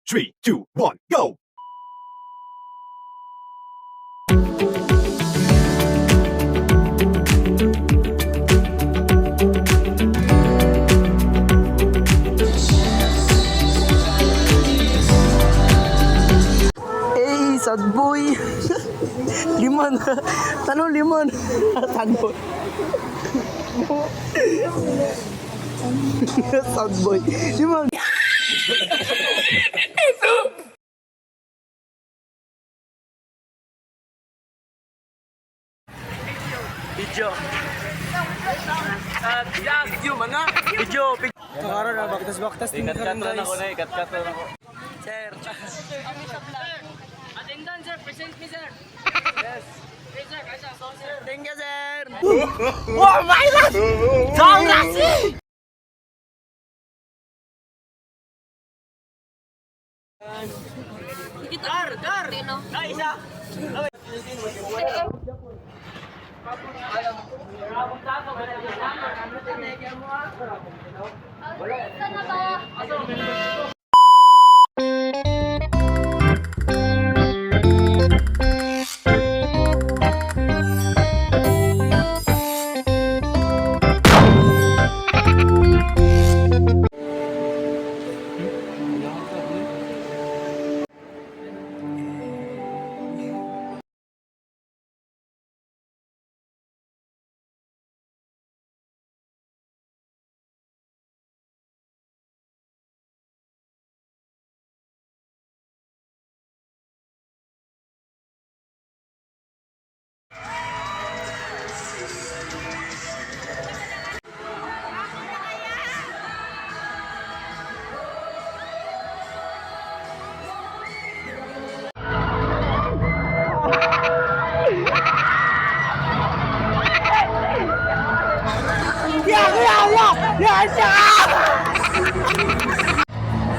3, 2, 1, go! Hey, sad boy. Limon. Tanong limon. Sad boy. Sad boy. Limon. Video. Video mana? Video. Karo na baktas-baktas Ikat-kat na ako na, ikat-kat na ako. Sir. Attendance, sir. Present me, sir. Yes. Yes, sir. Yes, sir. Thank you, sir. Oh, my God! Sobrang si! Dar! Ay, isa!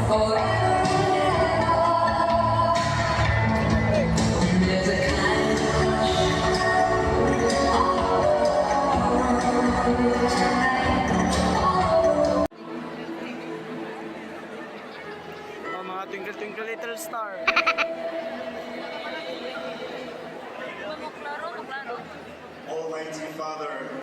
Oh, mga twinkle twinkle little star. Maklaro. Almighty Father,